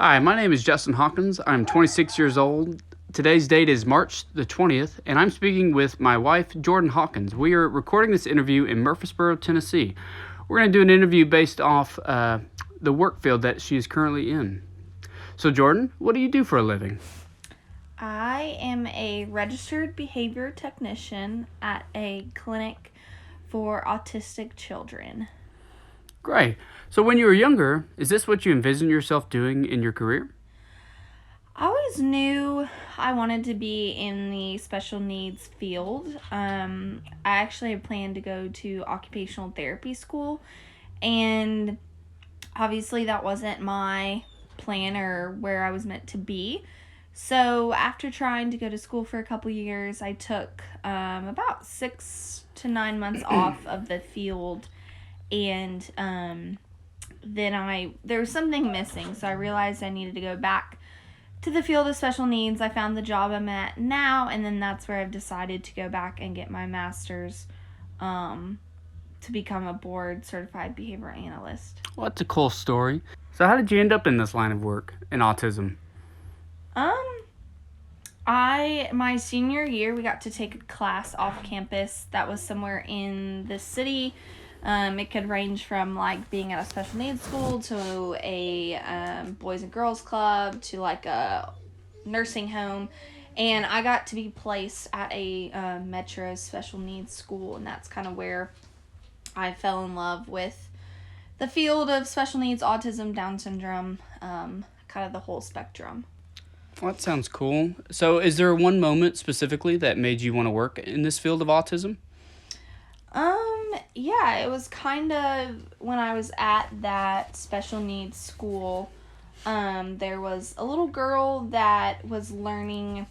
Hi, my name is Jordyn Hawkins. I'm 26 years old. Today's date is March the 20th, and I'm speaking with my wife, Jordyn Hawkins. We are recording this interview in Murfreesboro, Tennessee. We're going to do an interview based off the work field that she is currently in. So, Jordyn, what do you do for a living? I am a registered behavior technician at a clinic for autistic children. Great. So, when you were younger, is this what you envisioned yourself doing in your career? I always knew I wanted to be in the special needs field. I actually had planned to go to occupational therapy school, and obviously that wasn't my plan or where I was meant to be. So after trying to go to school for a couple years, I took about 6 to 9 months off of the field, and then there was something missing, so I realized I needed to go back to the field of special needs. I found the job I'm at now, and then that's where I've decided to go back and get my master's to become a board certified behavior analyst. Well, that's a cool story. So, how did you end up in this line of work in autism? My senior year, we got to take a class off campus that was somewhere in the city. It could range from like being at a special needs school to a boys and girls club to like a nursing home, and I got to be placed at a metro special needs school, and that's kind of where I fell in love with the field of special needs, autism, Down syndrome, kind of the whole spectrum. Well, that sounds cool. So, is there one moment specifically that made you want to work in this field of autism? Yeah, it was kind of when I was at that special needs school. There was a little girl that was learning.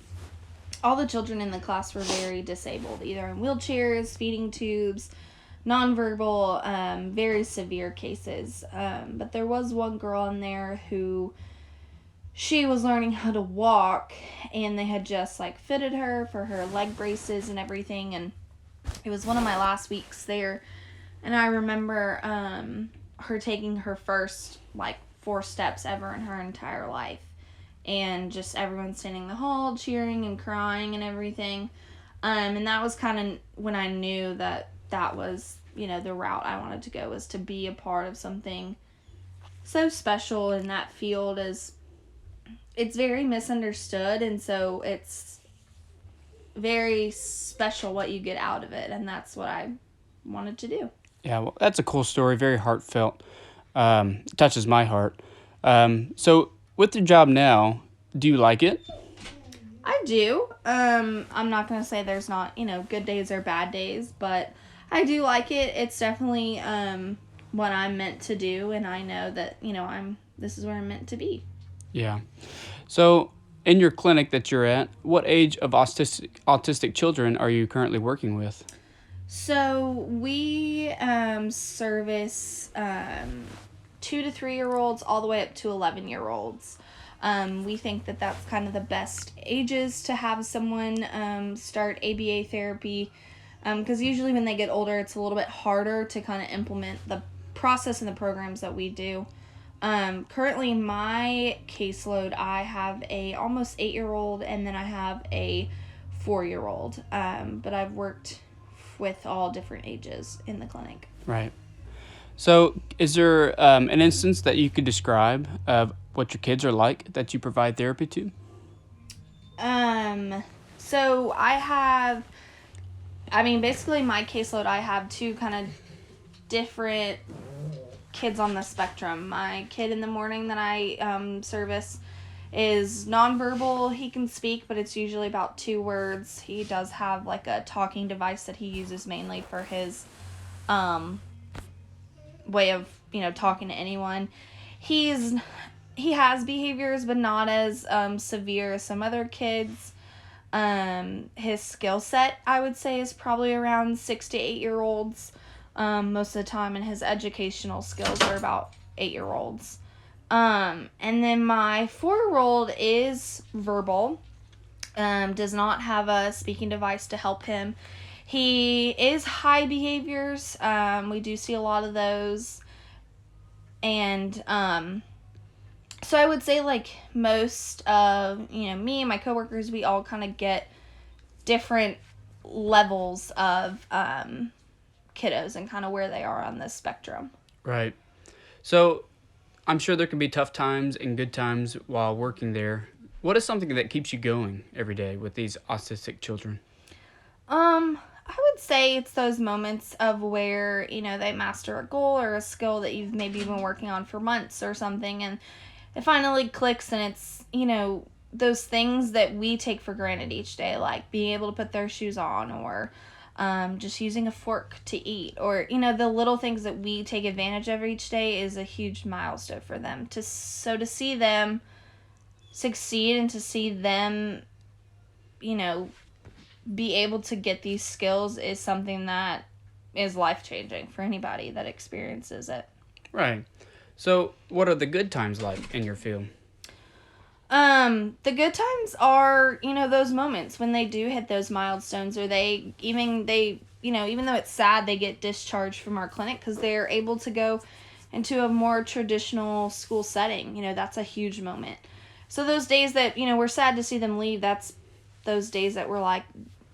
All the children in the class were very disabled, either in wheelchairs, feeding tubes, nonverbal, very severe cases. But there was one girl in there who she was learning how to walk, and they had just like fitted her for her leg braces and everything, and it was one of my last weeks there, and I remember her taking her first like 4 steps ever in her entire life, and just everyone standing in the hall cheering and crying and everything, and that was kind of when I knew that was the route I wanted to go, was to be a part of something so special in that field. As it's very misunderstood, and so it's very special what you get out of it, and that's what I wanted to do. Yeah, well, that's a cool story, very heartfelt. Touches my heart. So, with your job now, do you like it? I do. I'm not gonna say there's not good days or bad days, but I do like it. It's definitely what I'm meant to do, and I know that this is where I'm meant to be. Yeah. So, in your clinic that you're at, what age of autistic children are you currently working with? So we service 2 to 3 year olds all the way up to 11-year-olds. We think that that's kind of the best ages to have someone start ABA therapy, because usually when they get older, it's a little bit harder to kind of implement the process and the programs that we do. Currently in my caseload, I have a almost 8-year-old, and then I have a 4-year-old. But I've worked with all different ages in the clinic. Right. So, is there an instance that you could describe of what your kids are like that you provide therapy to? So basically my caseload, I have 2 kind of different kids on the spectrum. My kid in the morning that I service is nonverbal. He can speak, but it's usually about 2 words. He does have like a talking device that he uses mainly for his way of talking to anyone. He has behaviors, but not as severe as some other kids. His skill set, I would say, is probably around 6 to 8-year-olds most of the time, and his educational skills are about 8-year-olds. And then my 4-year-old is verbal, does not have a speaking device to help him. He is high behaviors. We do see a lot of those. And So I would say, like, most of, me and my coworkers, we all kind of get different levels of kiddos and kind of where they are on this spectrum. Right. So I'm sure there can be tough times and good times while working there. What is something that keeps you going every day with these autistic children? I would say it's those moments of where, they master a goal or a skill that you've maybe been working on for months or something, and it finally clicks, and it's, those things that we take for granted each day, like being able to put their shoes on, or just using a fork to eat, or, the little things that we take advantage of each day is a huge milestone for them. To see them succeed and to see them, be able to get these skills is something that is life-changing for anybody that experiences it. Right. So what are the good times like in your field? The good times are, those moments when they do hit those milestones, or even though it's sad, they get discharged from our clinic because they're able to go into a more traditional school setting. That's a huge moment. So those days that, we're sad to see them leave, that's those days that we're like,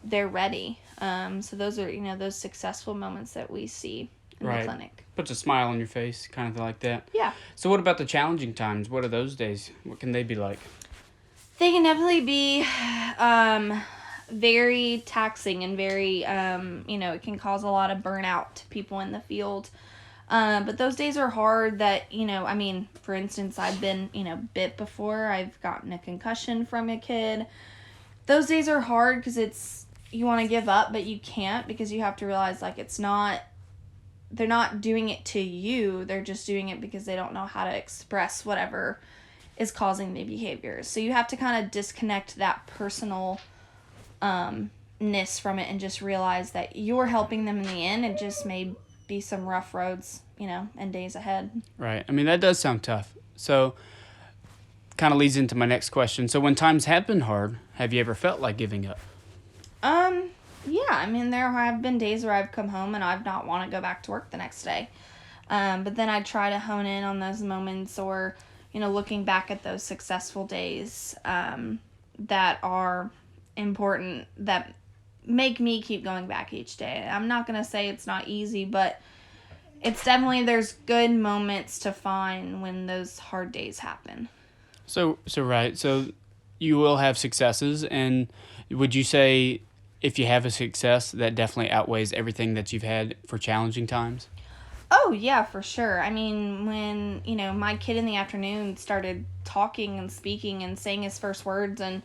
they're ready. So those are, those successful moments that we see in the clinic. Puts a smile on your face, kind of like that. Yeah. So what about the challenging times? What are those days? What can they be like? They can definitely be very taxing and very, it can cause a lot of burnout to people in the field. But those days are hard that, for instance, I've been, bit before. I've gotten a concussion from a kid. Those days are hard because you want to give up, but you can't, because you have to realize, like, they're not doing it to you. They're just doing it because they don't know how to express whatever is causing the behaviors. So you have to kind of disconnect that personal ness from it and just realize that you're helping them in the end. It just may be some rough roads, and days ahead. Right. I mean, that does sound tough. So kind of leads into my next question. So when times have been hard, have you ever felt like giving up? Yeah, there have been days where I've come home and I've not want to go back to work the next day. But then I try to hone in on those moments, or, looking back at those successful days that are important, that make me keep going back each day. I'm not going to say it's not easy, but it's definitely, there's good moments to find when those hard days happen. So right. So you will have successes, and would you say if you have a success, that definitely outweighs everything that you've had for challenging times? Oh, yeah, for sure. When, my kid in the afternoon started talking and speaking and saying his first words and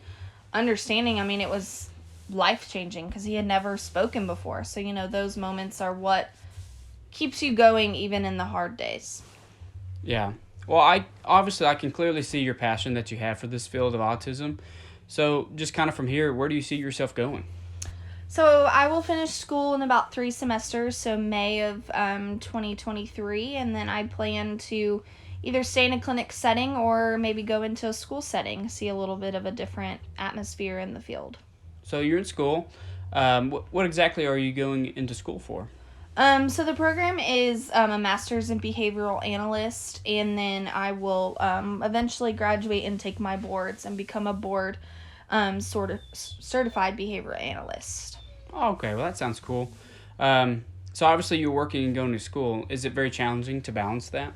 understanding, it was life-changing because he had never spoken before. So, those moments are what keeps you going even in the hard days. Yeah. Well, I can clearly see your passion that you have for this field of autism. So just kind of from here, where do you see yourself going? So I will finish school in about 3 semesters, so May of 2023, and then I plan to either stay in a clinic setting or maybe go into a school setting, see a little bit of a different atmosphere in the field. So you're in school. What exactly are you going into school for? So the program is a master's in behavioral analyst, and then I will eventually graduate and take my boards and become a board sort of certified behavioral analyst. Oh, okay. Well, that sounds cool. So obviously you're working and going to school. Is it very challenging to balance that?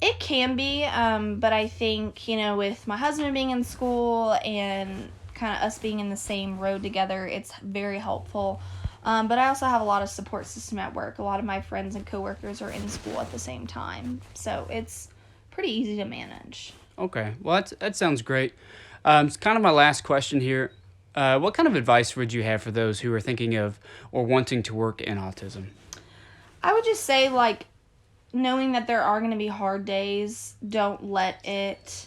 It can be, but I think, with my husband being in school and kind of us being in the same road together, it's very helpful. But I also have a lot of support system at work. A lot of my friends and coworkers are in school at the same time, so it's pretty easy to manage. Okay. Well, that sounds great. It's kind of my last question here. What kind of advice would you have for those who are thinking of or wanting to work in autism? I would just say, knowing that there are going to be hard days, don't let it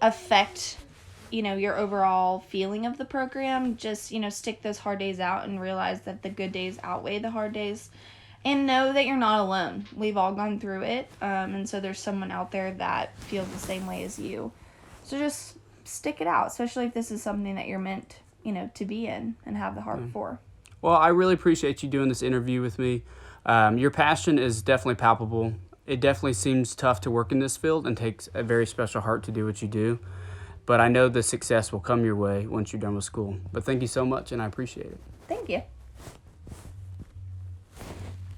affect, your overall feeling of the program. Just, stick those hard days out and realize that the good days outweigh the hard days. And know that you're not alone. We've all gone through it, and so there's someone out there that feels the same way as you. So just stick it out, especially if this is something that you're meant, to be in and have the heart for. Well, I really appreciate you doing this interview with me. Your passion is definitely palpable. It definitely seems tough to work in this field and takes a very special heart to do what you do. But I know the success will come your way once you're done with school. But thank you so much, and I appreciate it. Thank you.